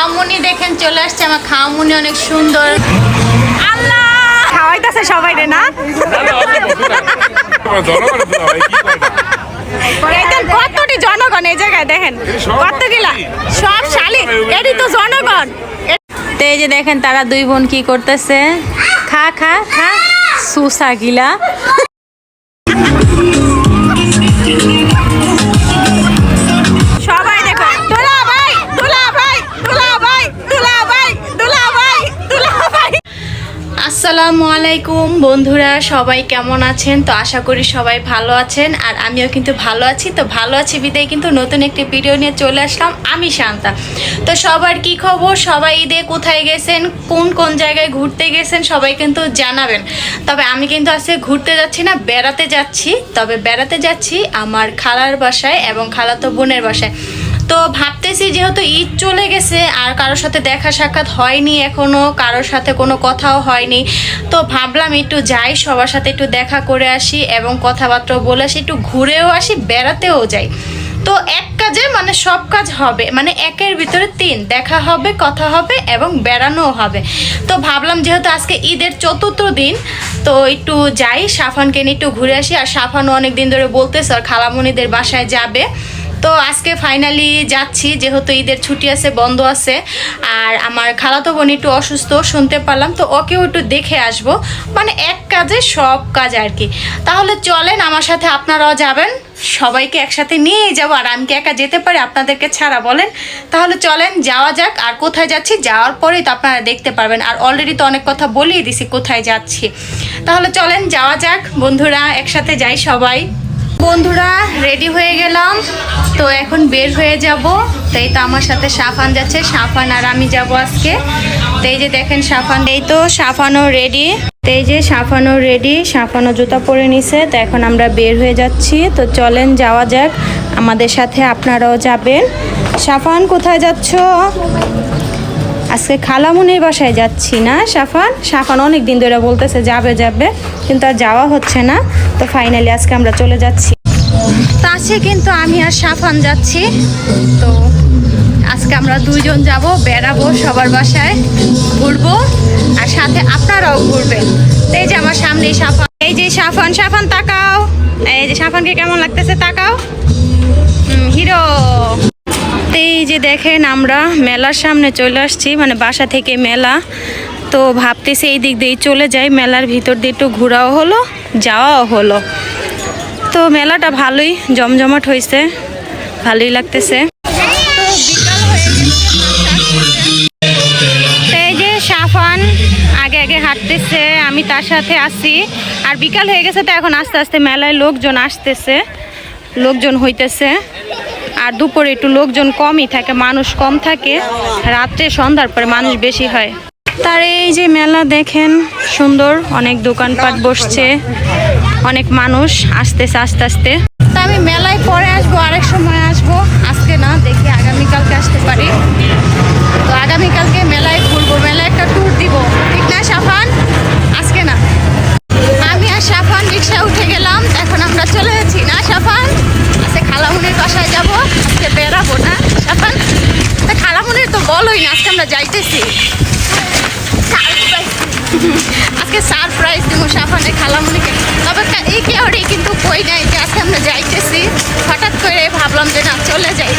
খাওয়ামুনি দেখেন চলে আসছে। আমার খাওয়ামুনি অনেক সুন্দর। আল্লাহ খাওয়াইতেছে সবাই রে না কতটি জনগণ এই জায়গায় দেখেন কতগুলা সব শালি এটি তো জনগণ। তো এই যে দেখেন তারা দুই বোন কি করতেছে, খা খা খা সুসা গিলা। সবাই দেখো দুলা ভাই দুলা ভাই দুলা ভাই দুলা ভাই দুলা ভাই দুলা ভাই। আসসালামু আলাইকুম বন্ধুরা, সবাই কেমন আছেন? তো আশা করি সবাই ভালো আছেন, আর আমিও কিন্তু ভালো আছি। তো ভালো আছি বিদায় কিন্তু নতুন একটি ভিডিও নিয়ে চলে আসলাম, আমি শান্তা। তো সবার কি খবর? সবাই ঈদে কোথায় গেছেন, কোন কোন জায়গায় ঘুরতে গেছেন সবাই কিন্তু জানাবেন। তবে আমি কিন্তু আজকে ঘুরতে যাচ্ছি না, বেড়াতে যাচ্ছি। তবে বেড়াতে যাচ্ছি আমার খালার বাসায় এবং খালাতো বোনের বাসায়। তো ভাবতেছি যেহেতু ঈদ চলে গেছে আর কারোর সাথে দেখা সাক্ষাৎ হয়নি, এখনও কারোর সাথে কোনো কথাও হয়নি, তো ভাবলাম একটু যাই, সবার সাথে একটু দেখা করে আসি এবং কথাবার্তাও বলে আসি, একটু ঘুরেও আসি, বেড়াতেও যাই। তো এক কাজে মানে সব কাজ হবে, মানে একের ভিতরে তিন, দেখা হবে, কথা হবে এবং বেড়ানোও হবে। তো ভাবলাম যেহেতু আজকে ঈদের চতুর্থ দিন, তো একটু যাই, সাফানকে নিয়ে একটু ঘুরে আসি। আর সাফানও অনেক দিন ধরে বলতেছে আর খালামণিদের বাসায় যাবে। তো আজকে ফাইনালি যাচ্ছি, যেহেতু ঈদের ছুটি আছে, বন্ধ আছে। আর আমার খালাতো বোন একটু অসুস্থ শুনতে পারলাম, তো ওকেও একটু দেখে আসবো, মানে এক কাজে সব কাজ আর কি। তাহলে চলেন আমার সাথে, আপনারাও যাবেন, সবাইকে একসাথে নিয়েই যাবো। আর আমি কি একা যেতে পারি আপনাদেরকে ছাড়া, বলেন? তাহলে চলেন যাওয়া যাক। আর কোথায় যাচ্ছি যাওয়ার পরেই তো আপনারা দেখতে পারবেন, আর অলরেডি তো অনেক কথা বলিয়ে দিছি কোথায় যাচ্ছি। তাহলে চলেন যাওয়া যাক বন্ধুরা, একসাথে যাই সবাই। বন্ধুরা রেডি হয়ে গেলাম, তো এখন বের হয়ে যাব। তো এই তো আমার সাথে সাফান যাচ্ছে, সাফান আর আমি যাব আজকে। তো এই যে দেখেন সাফান, এই তো সাফানও রেডি। তো এই যে সাফানও রেডি, সাফানও জুতা পরে নিছে। তো এখন আমরা বের হয়ে যাচ্ছি, তো চলেন যাওয়া যাক, আমাদের সাথে আপনারাও যাবেন। সাফান কোথায় যাচ্ছ? আজকে খালামুনির বাসায় যাচ্ছি না সাফান? সাফান অনেক দিন ধরে বলতেছে যাবে যাবে, কিন্তু আর যাওয়া হচ্ছে না। তো ফাইনালি আজকে আমরা চলে যাচ্ছি। তা আছে কিন্তু আমি আর সাফান যাচ্ছি। তো আজকে আমরা দুইজন যাব, বেড়াবো, সবার বাসায় ঘুরবো, আর সাথে আপনারাও ঘুরবেন। তো এই যে আমার সামনে সাফান, এই যে সাফান, সাফান তাকাও, এই যে সাফানকে কেমন লাগতেছে তাকাও, হিরো। এই যে দেখেন আমরা মেলার সামনে চলে আসছি, মানে বাসা থেকে মেলা। তো ভাবতেছি এই দিক দিয়েই চলে যাই, মেলার ভিতর দিয়ে একটু ঘোরাও হলো, যাওয়াও হলো। তো মেলাটা ভালোই জমজমাট হয়েছে, ভালোই লাগতেছে। এই যে সাফান আগে আগে হাঁটতেছে, আমি তার সাথে আসি। আর বিকাল হয়ে গেছে, তো এখন আস্তে আস্তে মেলায় লোকজন আসতেছে, লোকজন হইতেছে। আর দুপুরে একটু লোকজন কমই থাকে, মানুষ কম থাকে, রাত্রে সন্ধ্যার পরে মানুষ বেশি হয়। তার এই যে মেলা দেখেন সুন্দর, অনেক দোকানপাট বসছে, অনেক মানুষ আসতেছে আস্তে আস্তে। তা আমি মেলায় পরে আসবো, আরেক সময় আসবো, আজকে না, দেখি আগামীকালকে আসতে পারি। তো আগামীকালকে মেলায় ঘুরবো, মেলায় একটা ট্যুর দিব, ঠিক না সাফান? আজকে না। আমি আর সাফান রিক্সা উঠে গেলাম, এখন আমরা চলে যাচ্ছি না সাফান? আজকে খালামুনির বাসায় যাব, আজকে বেড়াবো না সাফান? তা খালামুনির তো বলোই না আজকে আমরা যাইতেছি, আজকে সারপ্রাইজ দিব সাফানের খালামুনিকে। তবে এই কেউরি কিন্তু কই নাই যে আজকে আমরা যাইতেছি, হঠাৎ করে ভাবলাম যে না চলে যাই।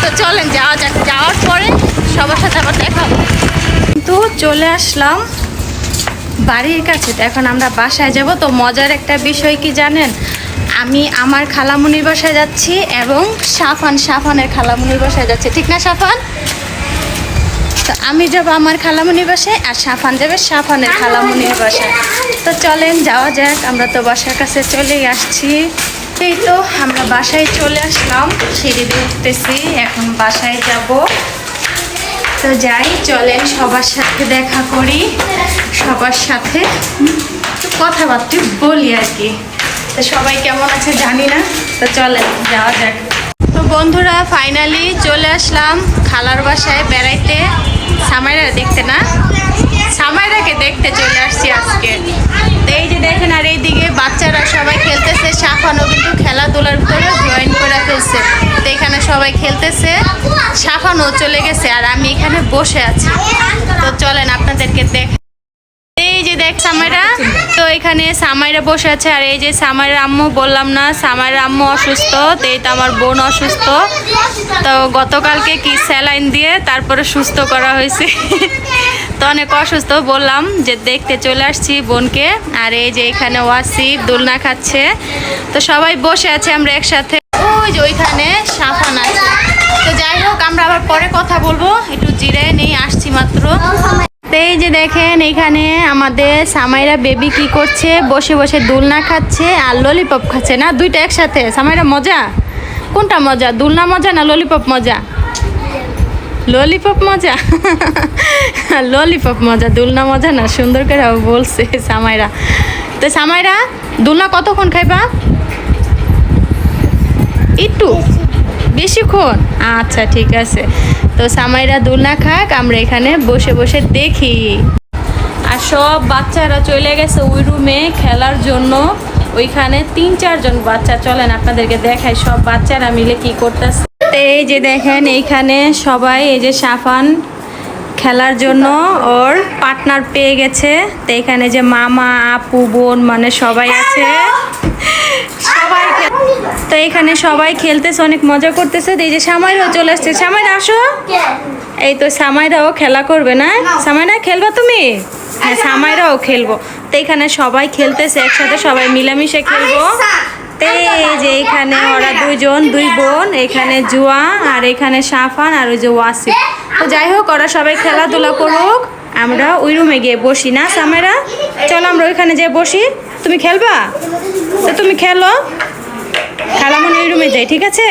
তো চলেন যাওয়া যাক, যাওয়ার পরে সবার সাথে আবার দেখা হবে। কিন্তু চলে আসলাম বাড়ির কাছে, তো এখন আমরা বাসায় যাব। তো মজার একটা বিষয় কি জানেন, আমি আমার খালামুনির বাসায় যাচ্ছি এবং সাফান সাফানের খালামুনির বাসায় যাচ্ছে, ঠিক না সাফান? তো আমি যাব আমার খালামুনির বাসায়, আর সাফান যাবে সাফানের খালামুনির বাসায়। তো চলেন যাওয়া যাক, আমরা তো বাসার কাছে চলেই আসছি। এই তো আমরা বাসায় চলে আসলাম, সিঁড়ি দিয়ে উঠতেছি, এখন বাসায় যাব। তো যাই, চলেন সবার সাথে দেখা করি, সবার সাথে কথাবার্তা বলি আর কি। তো সবাই কেমন আছে জানি না, তো চলেন যাওয়া যাক। তো বন্ধুরা ফাইনালি চলে আসলাম খালার বাসায় বেড়াইতে, সামাইরা দেখতে না, সামাইরাকে দেখতে চলে আসছি আজকে। তো এই যে দেখেন, আর এই দিক এইদিকে বাচ্চারা সবাই খেলতেছে, সাফানও কিন্তু খেলাধুলার ভিতরে জয়েন করে ফেলছে। তো এখানে সবাই খেলতেছে, সাফানও চলে গেছে আর আমি এখানে বসে আছি। তো চলেন আপনাদেরকে দেখ। এই যে দেখ সামাইরা, তো এখানে সামাইরা বসে আছে। আর এই যে সামাইরা আম্মু, বললাম না সামাইরা আম্মু অসুস্থ, তো এই তো আমার বোন অসুস্থ। তো গতকালকে কি স্যালাইন দিয়ে তারপরে সুস্থ করা হয়েছে। তো অনেক অসুস্থ, বললাম যে দেখতে চলে আসছি বোনকে। আর এই যে এখানে ওয়াসিফ দোলনা খাচ্ছে। তো সবাই বসে আছে আমরা একসাথে। ওই যে ওইখানে সাফান আছে। তো যাই হোক, আমরা আবার পরে কথা বলবো, একটু জিরে নেই, আসছি মাত্র। তো এই যে দেখেন এখানে আমাদের সামাইরা বেবি কি করছে, বসে বসে দোলনা খাচ্ছে আর ললিপপ খাচ্ছে। না দুইটা একসাথে। সামাইরা মজা কোনটা মজা, দোলনা মজা না ললিপপ মজা? ললিপপ মজা। ললিপপ মজা, দোলনা মজা না। সুন্দর করে বলছে সামাইরা। তো সামাইরা দোলনা কতক্ষণ খাইবা? একটু বেশিক্ষণ? আচ্ছা ঠিক আছে। তো সামাইরা দোলনা খাক, আমরা এখানে বসে বসে দেখি। আর সব বাচ্চারা চলে গেছে ওই রুমে খেলার জন্য। ওইখানে 3-4 জন বাচ্চা, চলেন আপনাদেরকে দেখাই সব বাচ্চারা মিলে কি করতেছে। এই যে দেখেন এইখানে সবাই, এই যে সাফান খেলার জন্য ওর পার্টনার পেয়ে গেছে। তো এখানে যে মামা, আপু, বোন মানে সবাই আছে। সবাই তো এখানে সবাই খেলতেছে, অনেক মজা করতেছে। এই যে সামাইরাও চলে আসছে। সামাইরা আসো। এই তো সামাইরাও খেলা করবে না? সামাইরা খেলবা তুমি? হ্যাঁ সামাইরাও খেলবো। তো এখানে সবাই খেলতেছে একসাথে, সবাই মিলেমিশে খেলবো। তো এই যে এখানে ওরা দুই বোন, এখানে জুয়া আর এখানে সাফান আর ওই যে ওয়াসিফ। তো যাই হোক, ওরা সবাই খেলাধুলা করুক, আমরা ওই রুমে গিয়ে বসি। না সামাইরা চলো আমরা ওইখানে যেয়ে বসি। তুমি খেলবা? তো তুমি খেলো, খেলা মনে ওই রুমে যাই, ঠিক আছে?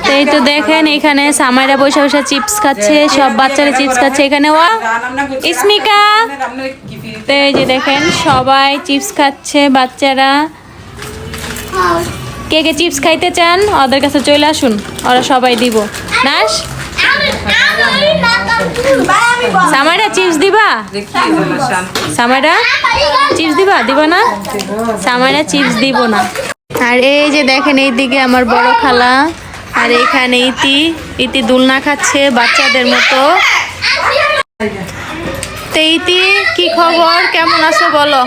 তো এই তো দেখেন এখানে সামাইরা বসে বসে চিপস খাচ্ছে, সব বাচ্চারা চিপস খাচ্ছে। এখানে ওয়া ইসমিকা। তো এই যে দেখেন সবাই চিপস খাচ্ছে বাচ্চারা। কে কে চিপস খাইতে চান ওদের কাছে চলে আসুন, ওরা সবাই দিব। নাস সামাইরা চিপস দিবা? সামাইরা চিপস দিবা? দিব না সামাইরা চিপস দিব না। আর এই যে দেখেন এইদিকে আমার বড় খালা, আর এইখানে ইতি দোলনা খাচ্ছে বাচ্চাদের মতো। তো ইতি কি খবর, কেমন আছো বলো?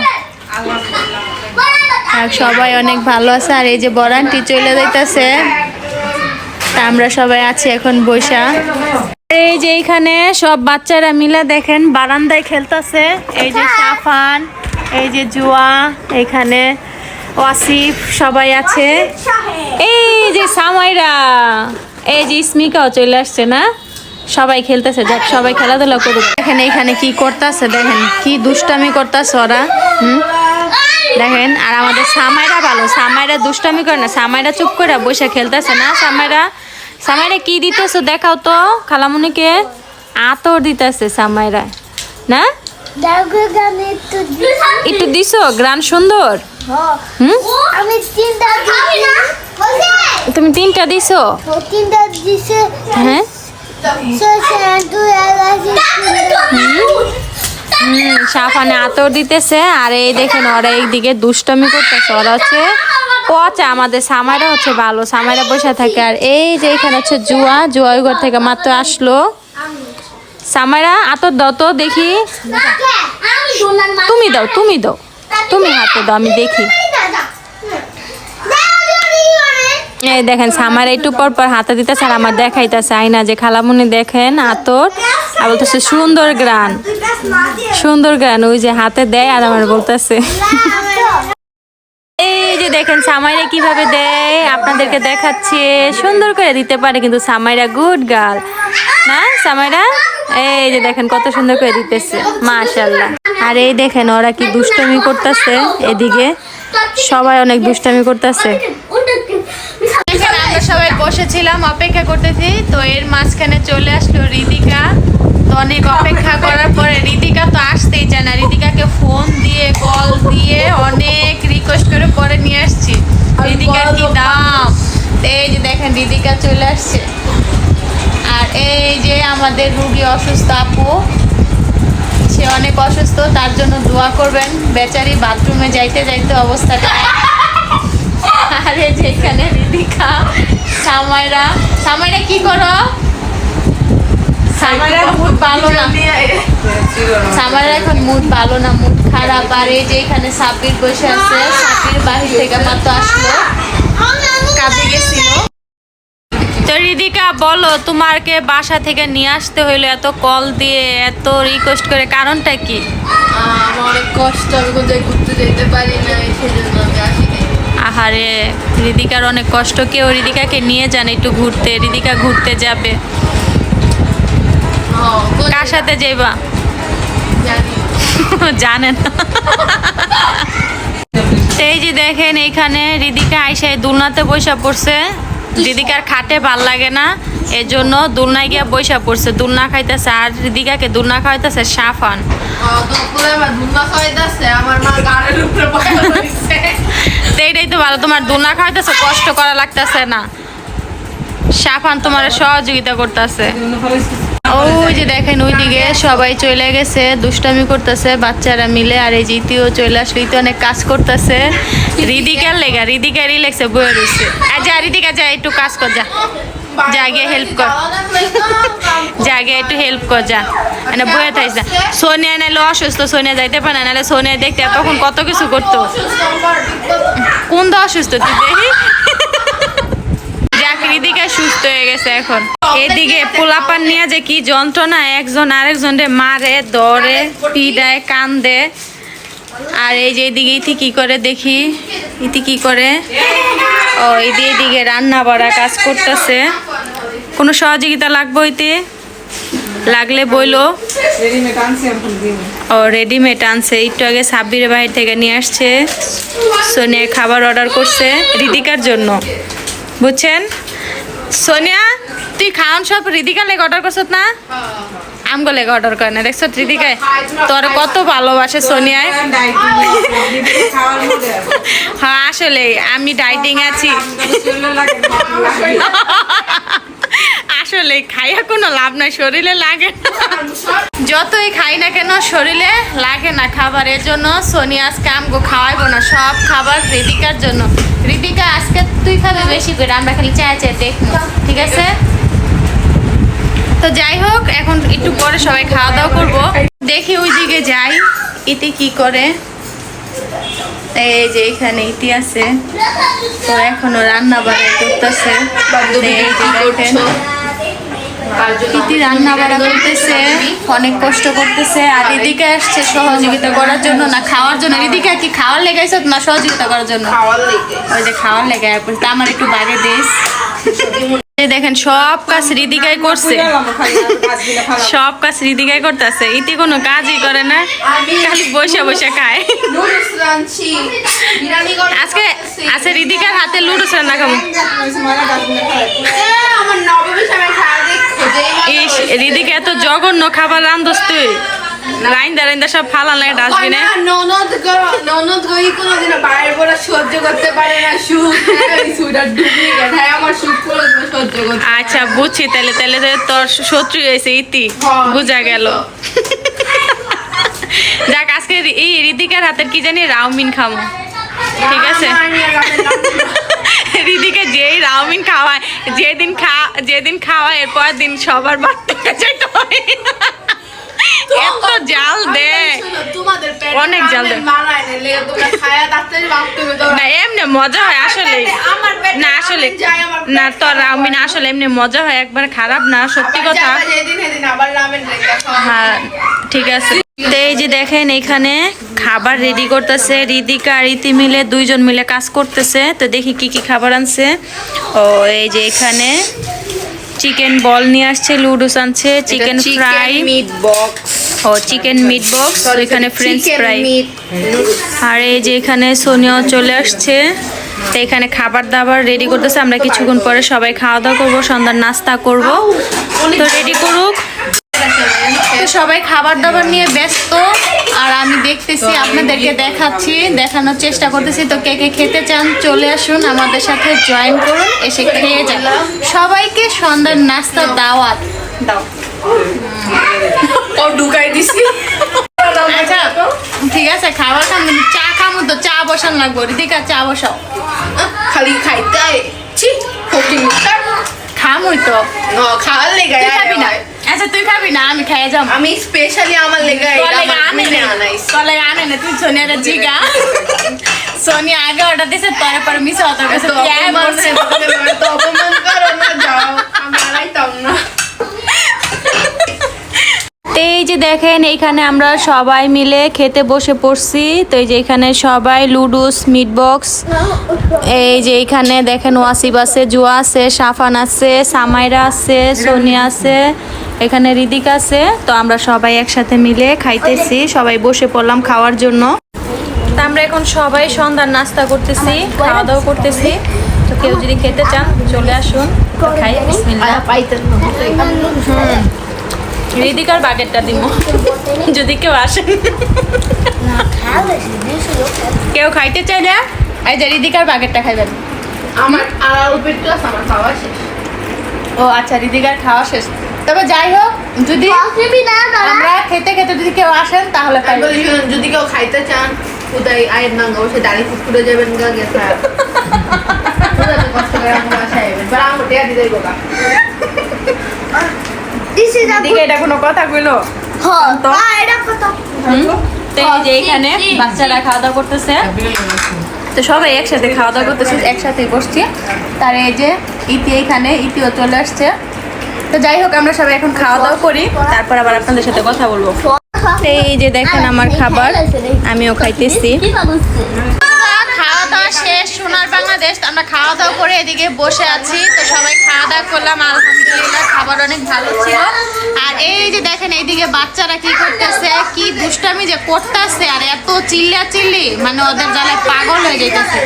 আর সবাই অনেক ভালো আছে। আর এই যে বড় আন্টি চলে যাইতেছে, তা আমরা সবাই আছি এখন বৈশা। এই যে এইখানে সব বাচ্চারা মিলে দেখেন বারান্দায় খেলতেছে। এই যে সাফান, এই যে জুয়া, এখানে ওয়াসিফ সবাই আছে। এই যে সামাইরা, এই যে ইসমিকাও চলে আসছে। না সবাই খেলতেছে, যাক সবাই খেলাধুলা করুক। দেখেন এইখানে কি করতেছে, দেখেন কি দুষ্টামি করতেছে ওরা। দেখেন আর আমাদের সামাইরা ভালো, সামাইরা দুষ্টামি করে না, সামাইরা চুপ করে বসে খেলতেছে। না সামাইরা কি দিতেছো দেখাও তো খালামুনিকে। আতর দিতেছে সামাইরা। না একটু দিছো, গ্রান সুন্দর। তুমি 3টা দিছো? হ্যাঁ সাফানে আতর দিতেছে। আর এই দেখেন ওরা এইদিকে দুষ্টমি করতেছে। ওরা হচ্ছে পচা, আমাদের সামাইরা হচ্ছে ভালো, সামাইরা বসে থাকে। আর এই যে এখানে হচ্ছে জুয়া, ওই ঘর থেকে মাত্র আসলো। সামাইরা আতর দাও তো দেখি। তুমি দাও, তুমি হাতে দাও, আমি দেখি। এই দেখেন সামাইরা একটু পর পর হাতে দিতেছে আর আমার দেখাইতেছে আইনা যে খালামুনি দেখেন আতর, আর বলতেছে সুন্দর গ্রান। ওই যে হাতে দেয় আর আমার বলতেছে। এই যে দেখেন সামাইরা কিভাবে দেয়, আপনাদেরকে দেখাচ্ছে। সুন্দর করে দিতে পারে কিন্তু সামাইরা গুড গার্ল। না সামাইরা এই যে দেখেন কত সুন্দর করে দিতেছে, মাশাআল্লাহ। আর এই দেখেন ওরা কি দুষ্টমি করতেছে, এদিকে সবাই অনেক দুষ্টমি করতেছে। আমরা সবাই বসেছিলাম অপেক্ষা করতেছি, তো এর মাঝখানে চলে আসলো রিদিকা। তো অনেক অপেক্ষা করার পরে রিদিকা তো আসতেই চায় না, রিদিকাকে ফোন দিয়ে কল দিয়ে অনেক রিকোয়েস্ট করে পরে নিয়ে আসছি। রিদিকার কি দাম। এই যে দেখেন রিদিকা চলে আসছে। আর এই যে আমাদের রুগী অসুস্থ আপু সে অনেক অসুস্থ, তার জন্য দোয়া করবেন। বেচারি বাথরুমে যাইতে যাইতে অবস্থাটা। আরে যেখানে রিদিকা, সামাইরা, সামাইরা কি করো? সামাইরা মুড ভালো না, সামাইরা এখন মুড ভালো না, মুড খারাপ। আর এই যে এখানে সাব্বির বসে আছে, সাব্বির বাহির থেকে মাত্র আসলো, কাজে গেছিল। তো রিদিকা বলো, তোমাকে বাসা থেকে নিয়ে আসতে হইলো এত কল দিয়ে, এত রিকোয়েস্ট করে, কারণটা কি? আমার অনেক কষ্ট, আমি কোথায় ঘুরতে যেতে পারি না, সেই জন্য আমি আসি নাই। আহারে, রিদিকার অনেক কষ্ট। কেউ রিদিকাকে নিয়ে যান একটু ঘুরতে, রিদিকা ঘুরতে যাবে। কার সাথে যাইবা? জানি জানেন। এই যে দেখেন এইখানে রিদিকা আইসায় দুলনাতে বৈশা পড়ছে। রিদিকার খাটে ভাল লাগে না, এই জন্য দুলনায় গিয়া বৈশা পড়ছে, দুলনা খাইতেছে। আর রিদিকাকে দুলনা খাইতেছে সাফান। দুপুরে আমার দুলনা খাওয়াইতেছে, আমার মা গাড়ির উপরে বসে রয়েছে। তো এইটাই তো ভালো, তোমার দুলনা খাইতেছে, কষ্ট করা লাগতেছে না। সাফান তোমার সহযোগিতা করতেছে। ওই যে দেখেন ওইদিকে সবাই চলে গেছে, দুষ্টামি করতেছে বাচ্চারা মিলে। আর এই যে ইতিও চলে আসলো, ইতি অনেক কাজ করতেছে। রিদিকার লেগা, রিদিকা রিল্যাক্সে বয়ে রয়েছে। যা রিদিকা, যা একটু কাজ কর, যা যা গিয়ে হেল্প কর, যা গিয়ে একটু হেল্প কর, যা মানে বয়ে থাইস না। সোনিয়া নাইলে অসুস্থ, সোনিয়া যাইতে পারে না, নাহলে সোনিয়া দেখতে তখন কত কিছু করতো। কোন দা অসুস্থ তুই দেখি? রিদিকা সুস্থ হয়ে গেছে এখন। এদিকে পোলাপান নিয়ে যে কি যন্ত্রণা, একজন আরেকজনরে মারে, ধরে, পিডায়, কান্দে। আর এই যে এদিকে ইতি কি করে দেখি, ইতি কি করে? ও এদিকে রান্না বাড়া কাজ করতেছে। কোনো সহযোগিতা লাগবে ইতি? লাগলে বইলো। ও রেডিমেড আনছে, একটু আগে সাব্বিরের বাহির থেকে নিয়ে আসছে। সোনিয়া খাবার অর্ডার করছে রিদিকার জন্য, বুঝছেন? সোনিয়া, তুই খাওয়ান সব রিদিকা লেগে অর্ডার করছত না? আমগো লেগে অর্ডার করে না, দেখছো রিদিকায় তোর কত ভালোবাসে সোনিয়ায়। হ্যাঁ আসলে আমি ডাইটিং আছি। আসলে খাইয়া কোনো লাভ নাই, শরীরে লাগে না। যতই খাই না কেন শরীরে লাগে না খাবার। এর জন্য সোনিয়া আজকে আমগো খাওয়াইবো না, সব খাবার রিদিকার জন্য। রিদিকা আজকে তুই খাবে বেশি করে, আমরা খালি চায় চায় দেখবো, ঠিক আছে? তো যাই হোক, এখন একটু পরে সবাই খাওয়া দাওয়া করবো। দেখি ওই দিকে যাই, ইতি কি করে। এই যে এখানে ইতি আছে, তো এখনো রান্না বাড়া করতেছে। ইতি রান্না বাড়া করতেছে, অনেক কষ্ট করতেছে। আর রিদিকা আসছে সহযোগিতা করার জন্য, না খাওয়ার জন্য? রিদিকা কি খাওয়ার লেগে আইছ না সহযোগিতা করার জন্য? ওই যে খাওয়ার লেগে। আমার একটু বাগে দিস। দেখেন সব কাজ রিদিকাই করছে, সব কাজ রিদিকাই করতেছে। ইতি কোনো কাজই করে না, খালি বসে বসে খায়। আজকে আছে রিদিকার হাতে লুডুস রান্না খাবো। রিদিকা এত জঘন্য খাবার রান্ধস তুই, রাইন্দা রাইন্দা সব ফালা লাগে ডাস্টবিনে। আচ্ছা বুঝছি, তাহলে তাহলে তোর শত্রু হয়েছে ইতি, বুঝা গেল। যাক আজকে এই রিদিকার হাতের কি জানি রাউমিন খামো, ঠিক আছে? রিদিকা যেই রাউমিন খাওয়ায়, যেদিন খাওয়ায় এরপর দিন সবার বাড়তে যেতে হয়। এত জাল দে, অনেক জাল দে না, এমনি মজা হয় আসলে। না আসলে না, তোর রাউমিন আসলে এমনি মজা হয়, একবার খারাপ না, সত্যি কথা। হ্যাঁ ঠিক আছে। তো এই যে দেখেন এখানে খাবার রেডি করতেছে রিদিকা আর ইতি মিলে, দুইজন মিলে কাজ করতেছে। তো দেখি কি কি খাবার আনছে। ও এই যে এখানে চিকেন বল নিয়ে আসছে, লুডুস আনছে, চিকেন ফ্রাই, মিট বক্স, ও চিকেন মিট বক্স, এখানে ফ্রেঞ্চ ফ্রাই। আর এই যে এখানে সোনিয়াও চলে আসছে। তো এখানে খাবার দাবার রেডি করতেছে। আমরা কিছুক্ষণ পরে সবাই খাওয়া দাওয়া করবো, সন্ধ্যার নাস্তা করব। তো রেডি করুক। তো সবাই খাবার দাবার নিয়ে ব্যস্ত, আর আমি দেখতেছি, আপনাদেরকে দেখাচ্ছি, দেখানোর চেষ্টা করতেছি। তো কে কে খেতে চান চলে আসুন, আমাদের সাথে জয়েন করুন, এসে খেয়ে যান। সবাইকে সন্ধ্যার নাস্তার দাওয়াত দাও। ও ঢুকাই দিছি। বসান লাগবো, রিদিকা চা বসাও। খালি খাইতে ছি ফকিং খামই তো। খাওয়ার লেগে তুই খাবি না? আচ্ছা তুই খাবি না, আমি খাইয়ে যাবো। আমি স্পেশালি আমার লেগে আনে না, তুই সোনিয়ারে জিগা। সোনিয়া আগে অর্ডার দিছে, তোর পরে মিশে অত কাছে অপমান করো না, যাও আমি আনাইতাম না। এই যে দেখেন এইখানে আমরা সবাই মিলে খেতে বসে পড়ছি। তো এই যে এখানে সবাই লুডুস, মিট বক্স, এই যে এইখানে দেখেন ওয়াসিব আছে, জুয়া আছে, সাফান আছে, সামাইরা আছে, সোনিয়া আছে, এখানে রিদিক আছে। তো আমরা সবাই একসাথে মিলে খাইতেছি, সবাই বসে পড়লাম খাওয়ার জন্য। তো আমরা এখন সবাই সন্ধ্যার নাস্তা করতেছি, খাওয়া দাওয়া করতেছি। তো কেউ যদি খেতে চান চলে আসুন, খাই। বিসমিল্লাহ। রিদিকার বাগেরটা দিব যদি কেউ আসে। কেউ খাইতে চাইলে এই যে রিদিকার বাগেরটা খাইবেন। আমার আর অল্প একটু আছে, আমার খাওয়া শেষ। ও আচ্ছা, রিদিকার খাওয়া শেষ। তবে যাই হোক, যদি আমরা খেতে খেতে যদি কেউ আসেন তাহলে আমি বলি, যদি কেউ খাইতে চান কোথায় আয়ের না অবশ্যই দাঁড়িয়ে ফুটে যাবেন গা গেছে কষ্ট করে আমার বাসায় আইবেন, বাট আমার টিয়া দিতেই গোলা। রিদিকা এটা কোনো কথা কইলো? তো এই যে এখানে বাচ্চারা খাওয়া দাওয়া করতেছে, তো সবাই একসাথে খাওয়া দাওয়া করতেছে, একসাথে বসছি। তার এই যে ইতি এইখানে, ইতিও চলে আসছে। তো যাই হোক, আমরা সবাই এখন খাওয়া দাওয়া করি, তারপর আবার আপনাদের সাথে কথা বলবো। এই যে দেখেন আমার খাবার, আমিও খাইতেছি। খাওয়া দাওয়া শেষ, সোনার বাংলাদেশ। আমরা খাওয়া দাওয়া করে এদিকে বসে আছি। তো সবাই খাওয়া দাওয়া করলাম, আলহামদুলিল্লাহ খাবার অনেক ভালো ছিল। আর এই যে দেখেন এইদিকে বাচ্চারা কি করতেছে, কি দুষ্টামি যে করতেছে, আর এত চিল্লি মানে ওদের জ্বালায় পাগল হয়ে যেতেছে।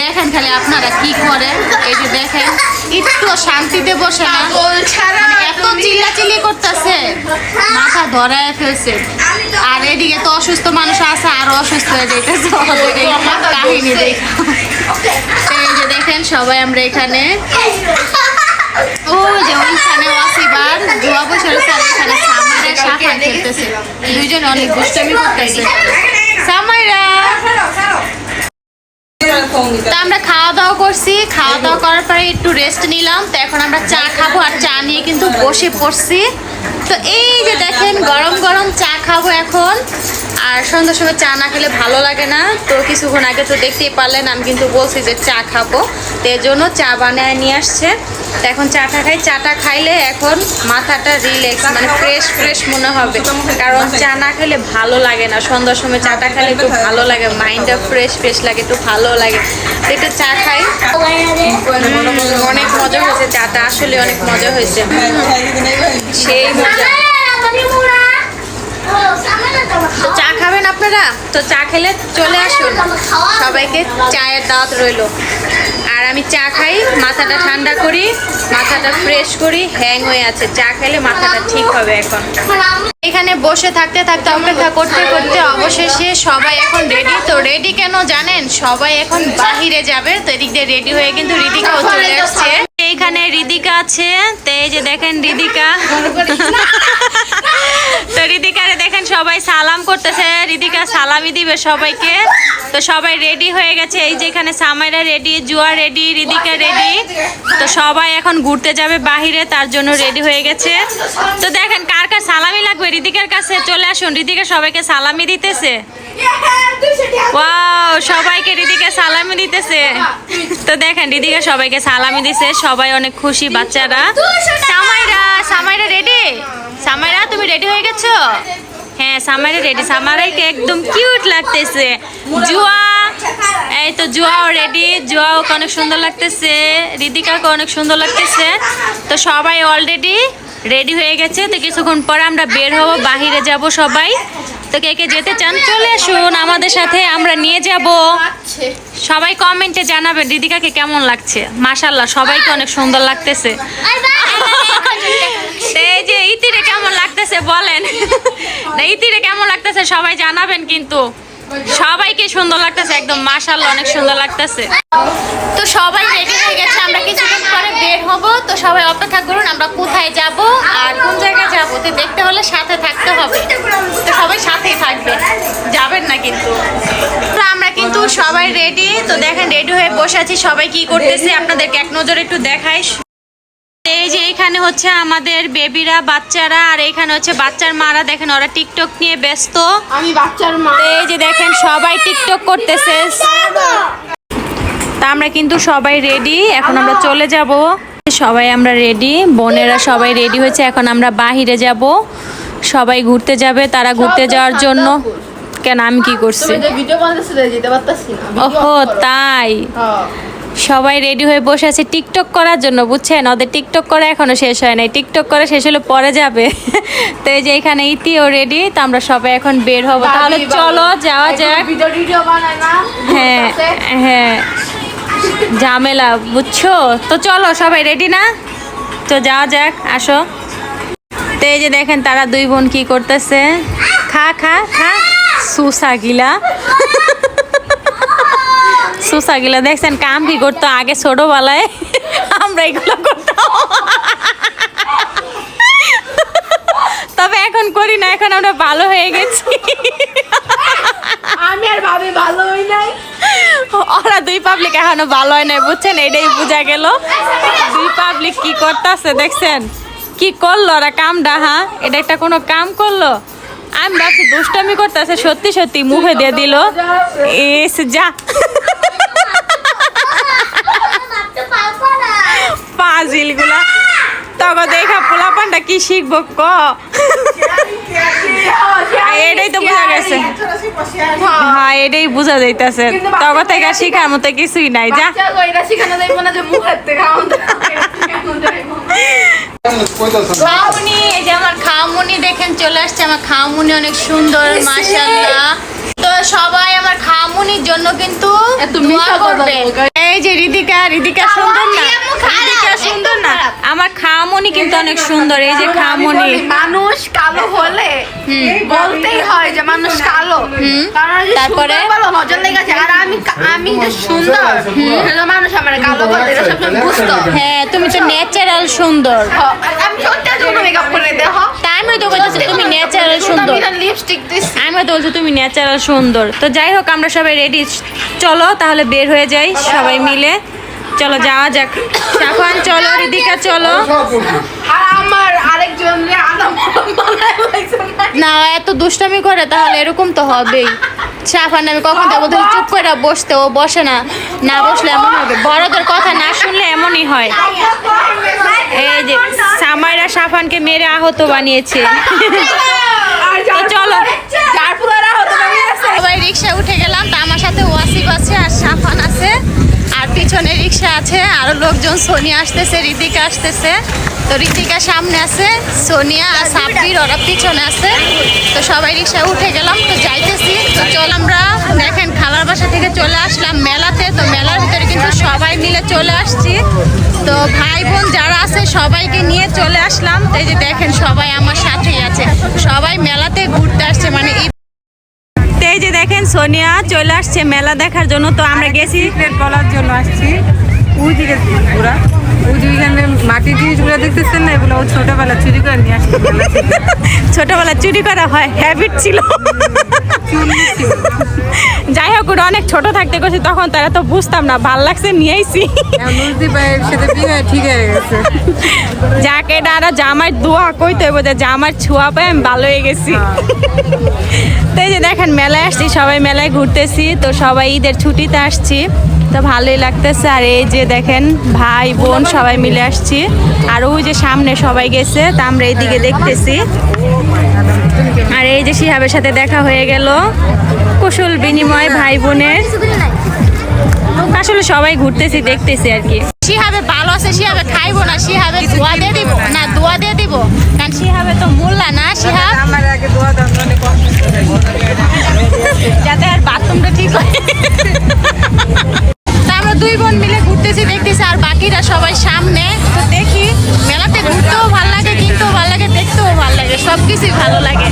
দেখেন খালি আপনারা কি করেন, এই যে দেখেন একটু শান্তিতে বসে না, মানে এত চিল্লি করতেছে, মাথা ধরায় ফেলছে। আর এদিকে তো অসুস্থ মানুষ আছে, আরো অসুস্থ হয়ে যেতেছে ওদের এই কাহিনী দেখে। এই যে দেখেন সবাই আমরা এখানে, ও যে ওইখানে ওয়াসিবার জুয়া বসে রয়েছে, আর এখানে সামাইরা সাফান খেলতেছে, দুইজন অনেক দুষ্টামি করতেছে। সামাইরা, তো আমরা খাওয়া দাওয়া করছি, খাওয়া দাওয়া করার পরে একটু রেস্ট নিলাম। তো এখন আমরা চা খাবো, আর চা নিয়ে কিন্তু বসে পড়ছি। তো এই যে দেখেন গরম গরম চা খাবো এখন। আর সন্ধ্যার সময় চা না খেলে ভালো লাগে না। তো কিছুক্ষণ আগে তো দেখতেই পারলেন আমি কিন্তু বলছি যে চা খাবো, তো এর জন্য চা বানায় নিয়ে আসছে। তো এখন চাটা খাই, চাটা খাইলে এখন মাথাটা রিল্যাক্স, মানে ফ্রেশ মনে হবে। কারণ চা না খেলে ভালো লাগে না, সন্ধ্যার সময় চাটা খেলে একটু ভালো লাগে, মাইন্ডটা ফ্রেশ লাগে, একটু ভালো লাগে। তো একটু চা খাই। অনেক মজা হয়েছে চাটা, আসলে অনেক মজা হয়েছে, সেই মজা। তো চা খাবেন আপনারা? তো চা খেলে চলে আসুন, সবাইকে চায়ের দাওয়াত রইলো। আর আমি চা খাই, মাথাটা ঠান্ডা করি, মাথাটা ফ্রেশ করি, হ্যাং হয়ে আছে, চা খেলে মাথাটা ঠিক হবে। এখন এখানে বসে থাকতে অপেক্ষা করতে অবশেষে সবাই এখন রেডি। তো রেডি কেন জানেন? সবাই এখন বাহিরে যাবে। তো এদিক দিয়ে রেডি হয়ে কিন্তু রিদিকাও চলে আসছে। এইখানে রিদিকা আছে, তো এই যে দেখেন রিদিকা। তো রিদিকারে দেখেন সবাই সালাম করতেছে, রিদিকা সালামি দিবে সবাইকে। তো সবাই রেডি হয়ে গেছে, এই যে এখানে সামাইরা রেডি, জুয়া রেডি, রিদিকা রেডি। তো সবাই এখন ঘুরতে যাবে বাহিরে, তার জন্য রেডি হয়ে গেছে। তো দেখেন কার কার সালামি লাগবে রিদিকার কাছে চলে আসুন। রিদিকা সবাইকে সালামি দিতেছে, ওয়াও, সবাইকে রিদিকা সালামি দিতেছে। তো দেখেন রিদিকা সবাইকে সালামি দিছে, সবাই অনেক খুশি বাচ্চারা। সামাইরা রেডি? সামাইরা তুমি রেডি হয়ে গেছো? হ্যাঁ সামাইরা রেডি, সামাইরাকে একদম কিউট লাগতেছে। জুয়া, এই তো জুয়াও রেডি, জুয়াও অনেক সুন্দর লাগতেছে, রিদিকাকে অনেক সুন্দর লাগতেছে। তো সবাই অলরেডি রেডি হয়ে গেছে। তো কিছুক্ষণ পরে আমরা বের হবো, বাহিরে যাব সবাই। তো কে কে যেতে চান চলে আসুন আমাদের সাথে, আমরা নিয়ে যাব। সবাই কমেন্টে জানাবেন রিদিকাকে কেমন লাগছে। মাশাআল্লাহ সবাইকে অনেক সুন্দর লাগতেছে। এই যে ইতিরে কেমন লাগতেছে বলেন, না ইতিরে কেমন লাগতেছে সবাই জানাবেন কিন্তু। সবাইকে সুন্দর লাগতেছে একদম, মাশাআল্লাহ অনেক সুন্দর লাগতেছে। তো সবাই রেডি হয়ে গেছে, আমরা কিছুক্ষণ পরে বের হব। তো সবাই অপেক্ষা করুন আমরা কোথায় যাব আর কোন জায়গায় যাব, তো দেখতে হলে সাথে থাকতে হবে। তো সবাই সাথেই থাকবে, যাবেন না কিন্তু। তো আমরা কিন্তু সবাই সবাই রেডি, তো দেখেন রেডি হয়ে বসে আছি। সবাই কি করতেছে আপনাদেরকে এক নজর একটু দেখাই। এই যে এখানে হচ্ছে আমাদের বেবিরা, বাচ্চারা, আর এখানে হচ্ছে বাচ্চার মারা। দেখেন ওরা টিকটক নিয়ে ব্যস্ত। আমি বাচ্চার মা। তো এই যে দেখেন সবাই টিকটক করতেছে। তা আমরা কিন্তু সবাই রেডি, এখন আমরা চলে যাব। সবাই আমরা রেডি, বোনেরা সবাই রেডি হয়েছে। এখন আমরা বাহিরে যাব, সবাই ঘুরতে যাবে। তারা ঘুরতে যাওয়ার জন্য কেন আমি কি করছি? ভিডিও বানাতেছে যেতে পারতাছি না। ওহো তাই, সবাই রেডি হয়ে বসে আছে টিকটক করার জন্য, বুঝছেন? ওদের টিকটক করা এখনো শেষ হয় নাই, টিকটক করা শেষ হলে পরে যাবে। তো এই যে এখানে ইতিও রেডি, তো আমরা সবাই এখন বের হব। তাহলে চলো যাওয়া যাক। ভিডিও বানায় না। হ্যাঁ হ্যাঁ, ঝামেলা বুঝছো। তো চলো সবাই রেডি না, তো যাওয়া যাক, আসো। তো এই যে দেখেন তারা দুই বোন কি করতেছে। খা খা খা সুসা গিলা। সুসা গিলা দেখছেন কাম কি করতো আগে ছোটবেলায়, আমরা এগুলো করতাম। তবে এখন করি না, এখন আমরা ভালো হয়ে গেছি। আমি আর ভাবি ভালো হই নাই। ওরা দুই পাবলিক এখনো ভালো হয় নাই, বুঝছেন? এটাই বোঝা গেল দুই পাবলিক কি করতেছে। দেখছেন কি করলো ওরা কামটা? হ্যাঁ, এটা একটা কোনো কাম করলো? আমি ভাবছি দুষ্টামি করতেছে, সত্যি সত্যি মুখে দিয়ে দিল। এস যা পাজিল গুলা, তখন দেখা পোলাপানটা কি শিখবো ক। এটাই তো বোঝা গেছে। হ্যাঁ এটাই বোঝা যাইতেছে, তখন থেকে শিখার মতো কিছুই নাই। যা খাওমুনি, এই যে আমার খাওমুনি দেখেন চলে আসছে। আমার খাওমুনি অনেক সুন্দর মাশাআল্লাহ। তো সবাই আমার খাওমুনির জন্য কিন্তু দোয়া করবে। এই যে রিদিকা, রিদিকা সুন্দর না? রিদিকা সুন্দর না? আমার খাওমুনি কিন্তু অনেক সুন্দর। এই যে খাওমুনি, মানুষ কালো হলে বলতেই হয় যে মানুষ কালো, কারণ তারপরে ভালো নজর লেগেছে। আর আমি যে সুন্দর সেটা মানুষ আমার কালো বলে, এটা সবসময় বুঝতো। হ্যাঁ তুমি তো ন্যাচারাল সুন্দর। আমি সত্যি জন্য মেকআপ করে দেখো। তাই আমি তো বলছি তুমি ন্যাচারাল সুন্দর। লিপস্টিক দিছি, আমি তো বলছি তুমি ন্যাচারাল সুন্দর। তো যাই হোক আমরা সবাই রেডি, চলো তাহলে বের হয়ে যাই সবাই মিলে। চলো যাওয়া যাক। সাফান চলো, রিদিকা চলো। আর আমার আরেকজন না এত দুষ্টামি করে তাহলে এরকম তো হবেই। সাফান আমি কখন যাবো তুমি চুপ করে বসতে, ও বসে না, না বসলে এমন হবে। বড়দের কথা না শুনলে এমনই হয়। এই যে সামাইরা সাফানকে মেরে আহত বানিয়েছে। তো চলো সবাই রিক্সায় উঠে গেলাম। তো আমার সাথে ওয়াসিফ আছে আর সাফান আছে, আর পিছনে রিক্সা আছে, আরো লোকজন। সোনিয়া আসতেছে, রিদিকা আসতেছে। তো রিদিকা সামনে আছে, সোনিয়া আর সাব্বির ওরা পিছনে আছে। তো সবাই রিক্সায় উঠে গেলাম, তো যাইতেছি। তো চল আমরা দেখেন খালার বাসা থেকে চলে আসলাম মেলাতে। তো মেলার ভিতরে কিন্তু সবাই মিলে চলে আসছি। তো ভাই বোন যারা আছে সবাইকে নিয়ে চলে আসলাম। তো এই যে দেখেন সবাই আমার সাথেই আছে, সবাই মেলাতে ঘুরতে আসছে। মানে এই যে দেখেন সোনিয়া চলে আসছে মেলা দেখার জন্য। তো আমরা গেছি বলার জন্য আসছি। ওই দিকে পুরা ওই যে ওইখানে মাটির জিনিসগুলো দেখতেছেন না, এগুলো ও ছোটবেলা চুরি করে নিয়ে আসছে। ছোটবেলা চুরি করা হয়, হ্যাবিট ছিল। যাই হোক ওটা অনেক ছোট থাকতে করছি, তখন তারা তো বুঝতাম না, ভাল লাগছে নিয়ে আইছি। নুরদি ভাইয়ের সাথে বিয়ে ঠিক হয়ে গেছে। যাকে এটা আর জামাই দোয়া কইতে হইব যে জামার ছোঁয়া পাই আমি ভালো হয়ে গেছি। তো এই যে দেখেন মেলায় আসছি, সবাই মেলায় ঘুরতেছি। তো সবাই ঈদের ছুটিতে আসছি, তো ভালোই লাগতেছে। আর এই যে দেখেন ভাই বোন সবাই মিলে আসছি। আর ওই যে সামনে সবাই গেছে, তা আমরা এইদিকে দেখতেছি। আর এই যে শিহাবের সাথে দেখা হয়ে গেল, কুশল বিনিময় ভাই বোনের। আসলে সবাই ঘুরতেছি দেখতেছি আর কি। শিহাবে ভালো আছে, শিহাবে খাইবো না, শিহাবে দোয়া দিয়ে দিব না, দোয়া দিয়ে দিব, কারণ শিহাবে তো মোল্লা না। শিহাব আমার আগে দোয়া দাও, অনেক কষ্ট যাতে আর বাথরুমটা ঠিক হয়। তা আমরা দুই বোন মিলে ঘুরতেছি দেখতেছি, আর বাকিরা সবাই সামনে। তো দেখি মেলাতে ঘুরতেও ভালো লাগে, কিনতেও ভালো লাগে, দেখতেও ভালো লাগে, সবকিছুই ভালো লাগে।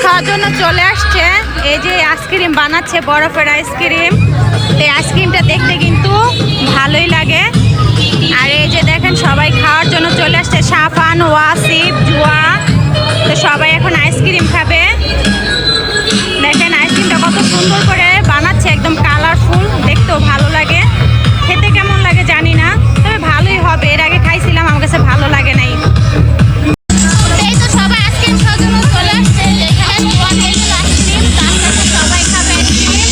খাওয়ার জন্য চলে আসছে। এই যে আইসক্রিম বানাচ্ছে, বরফের আইসক্রিম। এই আইসক্রিমটা দেখতে কিন্তু ভালোই লাগে। আর এই যে দেখেন সবাই খাওয়ার জন্য চলে আসছে, সাফান, ওয়াসিফ, জুয়া। তো সবাই এখন আইসক্রিম খাবে। দেখেন আইসক্রিমটা কত সুন্দর করে বানাচ্ছে, একদম কালারফুল, দেখতেও ভালো লাগে। খেতে কেমন লাগে জানি না, তবে ভালোই হবে। এর আগে খাইছিলাম, আমার কাছে ভালো লাগে নাই। এই তো সবাই আইসক্রিম খাওয়ার জন্য চলে আসছে। এখানে জুয়া খেয়েছিল আইসক্রিম, তার সাথে সবাই খাবে আইসক্রিম।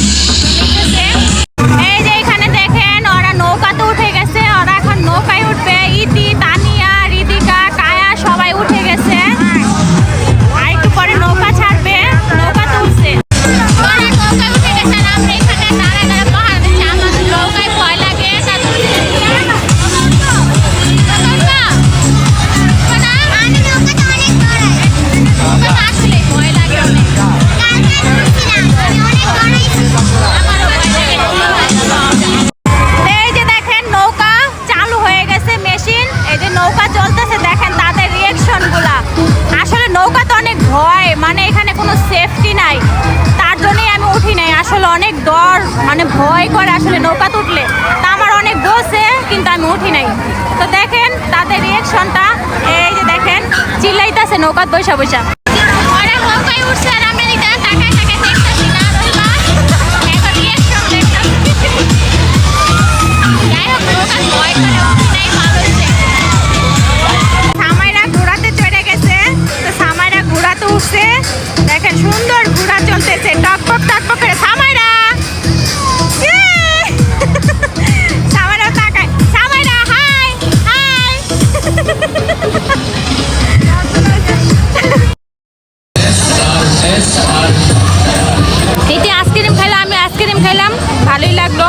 এই যে এখানে দেখেন ওরা নৌকাতে উঠে গেছে, ওরা এখন নৌকায় উঠবে। ইতি, তানিয়া, রিদিকা, কায়া সবাই উঠে গেছে। আর একটু পরে নৌকা ছাড়বে, নৌকাতে উঠছে। ওরা নৌকায় উঠে গেছে আর আমরা এখানে দাঁড়ায় দাঁড়ায় পাহাড় দিচ্ছি। আমাদের নৌকায় ভয় লাগে। আসলে ভয় লাগে অনেক। এই যে দেখেন নৌকা চালু হয়ে গেছে, মেশিন। এই যে নৌকা চলতেছে, দেখেন তাদের রিয়াকশন গুলা। আসলে নৌকা তো অনেক ভয়, মানে এখানে কোনো সেফটি নাই, তার জন্যই আমি উঠি নাই। আসলে অনেক ডর, মানে ভয় করে আসলে নৌকা উঠলে। তা আমার অনেক বসে, কিন্তু আমি উঠি নাই। তো দেখেন তাদের রিয়াকশনটা, এই যে দেখেন চিল্লাইতেছে নৌকাত বৈশা বৈশা। ওরা নৌকায় উঠছে আর আমি এদিকে তাকায় তাকায় দেখতেছি না। রহিমা এখন রিয়াকশন দেখতেছি। যাই হোক নৌকায় ভয় করে উঠি নাই, ভালো হয়েছে। সামাইরা ঘোড়াতে চড়ে গেছে, তো সামাইরা ঘোড়াতে উঠছে। দেখেন সুন্দর ঘোড়া চলতেছে, টকবক টকবক করে। সামাইরা সামাইরা তাকায়, সামাইরা হাই হাই। এইটি আইসক্রিম খাইলাম, আমি আইসক্রিম খাইলাম, ভালোই লাগলো।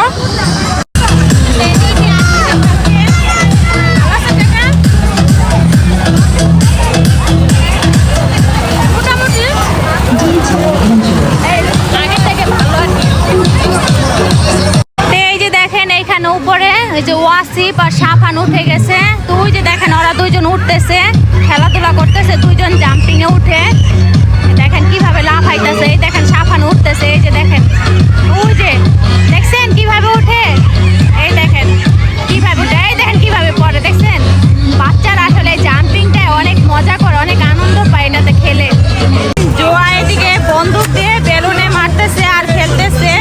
মোটামুটি আগের থেকে ভালো আর কি। এই যে দেখেন এইখানে উপরে ওই যে ওয়াসিফ আর সাফান উঠে গেছে। তো ওই যে দেখেন ওরা দুইজন উঠতেছে, খেলাধুলা করতেছে, দুইজন জাম্পিং এ উঠে। দেখেন কিভাবে লাফাইতেছে। এই দেখেন সাফান উঠতেছে, এই যে দেখেন, ওই যে দেখছেন কিভাবে উঠে। এই দেখেন কিভাবে উঠে, এই দেখেন কিভাবে পড়ে, দেখছেন। বাচ্চারা আসলে জাম্পিংটা অনেক মজা করে, অনেক আনন্দ পায় এটাতে খেলে। জোয়া এদিকে বন্দুক দিয়ে বেলুনে মারতেছে আর খেলতেছে,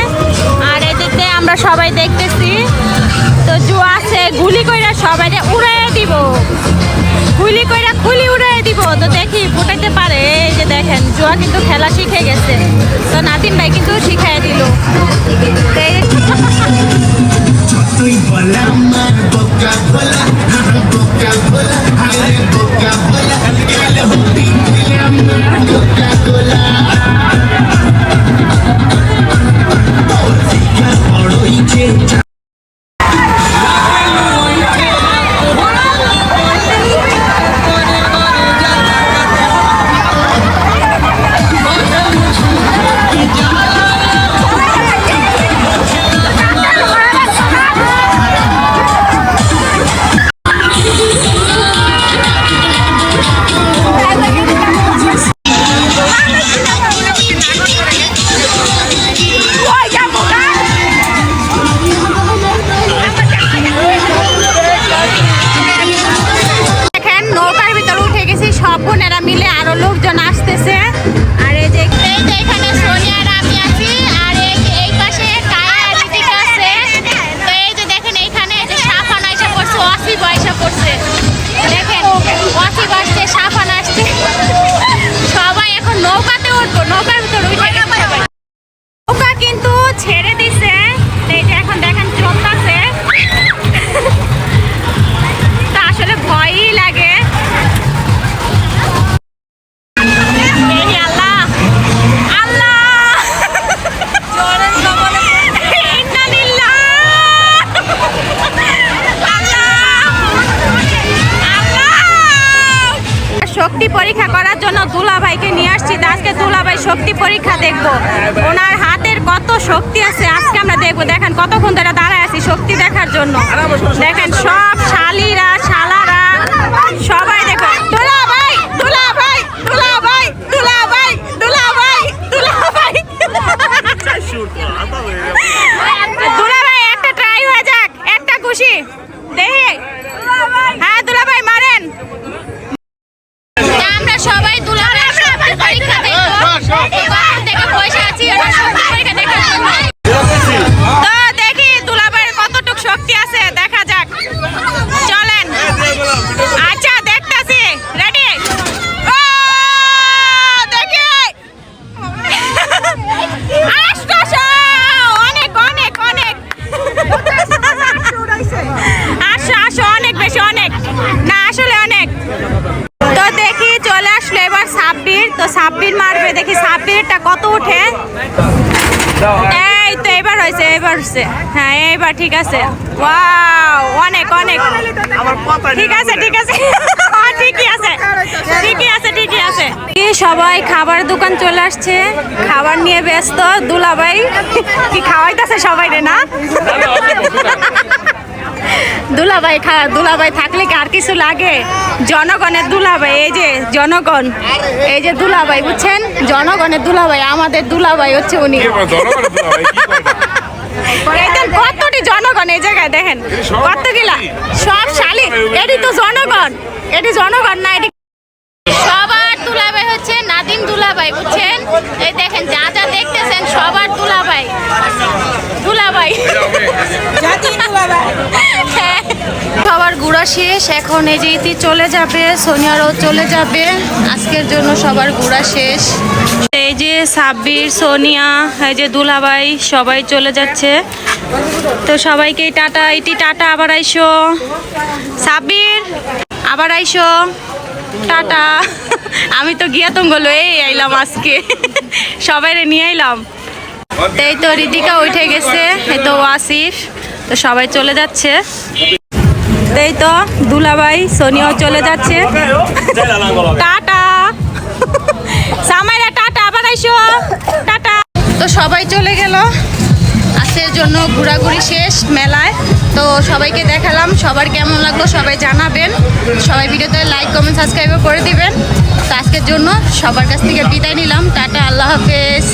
আর এদিকে আমরা সবাই দেখতেছি। তো জোয়া আছে গুলি কইরা সবাই উড়াইয়া দিব, গুলি কইরা খুলি উড়াইয়া দিব। তো দেখি ফুটাইতে পারে। এই যে দেখেন জোয়া কিন্তু খেলা শিখে গেছে, তো নাতিন ভাই কিন্তু শিখাই দিল। Soy bola, mar, boca, bola, boca, bola, boca, bola, dale, hopi, mar, Coca, Cola. Bolsita, oro y checha. দেখেন নৌকার ভিতর উঠে গেছি, সব বোনেরা মিলে, আরো লোকজন আসতেছে। আর এই যে এই যে এখানে সোনিয়া আর আমি আছি, আর এই পাশে কায়া আর রিদিকা আছে। তো এই যে দেখেন এইখানে এই যে সাফান আইসা পড়ছে, ওয়াসিফ আইসা পড়ছে। দেখেন ওয়াসিফ আসছে, সাফান আসছে। সবাই এখন নৌকাতে উঠবো, নৌকার ভিতর উঠে গেছে সবাই। নৌকা কিন্তু ছেড়ে দিছে। এই যে এখন দেখেন চলতেছে। তা আসলে ভয়ই লাগে। এই আল্লাহ আল্লাহ, ইন্নালিল্লাহ, আল্লাহ আল্লাহ। শক্তি পরীক্ষা করার জন্য দুলাভাইকে নিয়ে আসছি। আজকে দুলাভাই শক্তি পরীক্ষা দেখবো, ওনার হাতের কত শক্তি আছে আজকে আমরা দেখবো। দেখেন কতক্ষণ ধরে দাঁড়ায় আছি শক্তি দেখার জন্য। দেখেন সব শালিরা শালারা সবাই দেখো। দুলাভাই দুলাভাই দুলাভাই দুলাভাই দুলাভাই তো সাব্বির মারবে, দেখি সাব্বিরটা কত উঠে। এই তো এবার হয়েছে, এবার হচ্ছে, হ্যাঁ এবার ঠিক আছে। ওয়াও, অনেক অনেক ঠিক আছে, ঠিক আছে ঠিকই আছে, ঠিকই আছে, ঠিকই আছে। কি সবাই খাবার দোকান চলে আসছে, খাবার নিয়ে ব্যস্ত। দুলাভাই কি খাওয়াইতেছে সবাই রে না? দুলাভাই থাকলে কি আর কিছু লাগে? জনগণের দুলাভাই, এই যে জনগণ, এই যে দুলাভাই বুঝছেন, জনগণের দুলাভাই, আমাদের দুলাভাই হচ্ছে উনি। দেখেন কতটি জনগণ এই জায়গায়, দেখেন কতগুলা সব শালি। এটি তো জনগণ, এটি জনগণ না, এটি সবার দুলাভাই হচ্ছে নাদিম দুলাভাই বুঝছেন। এই দেখেন যা যা দেখতেছেন সবার দুলাভাই, দুলাভাই হ্যাঁ। সবার ঘোরা শেষ, এখন এই যে ইতি চলে যাবে, সোনিয়ারও চলে যাবে, আজকের জন্য সবার ঘোরা শেষ। এই যে সাব্বির, সোনিয়া, এই যে দুলাভাই সবাই চলে যাচ্ছে। তো সবাইকে টাটা, ইতি টাটা, আবার আইসো। সাব্বির আবার আইসো, টাটা। আমি তো গিয়া তুঙ্গল এই আইলাম আজকে, সবাই নিয়ে আইলাম। এই তো রিদিকা উঠে গেছে, এই তো ওয়াসিফ, তো সবাই চলে যাচ্ছে। এই তো দুলাভাই, সোনিয়াও চলে যাচ্ছে, টাটা। সামাইরা টাটা, আবার আইসো, টাটা। তো সবাই চলে গেল, আজকের জন্য ঘোরাঘুরি শেষ মেলায়। তো সবাইকে দেখালাম, সবার কেমন লাগলো সবাই জানাবেন, সবাই ভিডিওতে লাইক কমেন্ট সাবস্ক্রাইবও করে দিবেন। তো আজকের জন্য সবার কাছ থেকে বিদায় নিলাম, টাটা, আল্লাহ হাফেজ।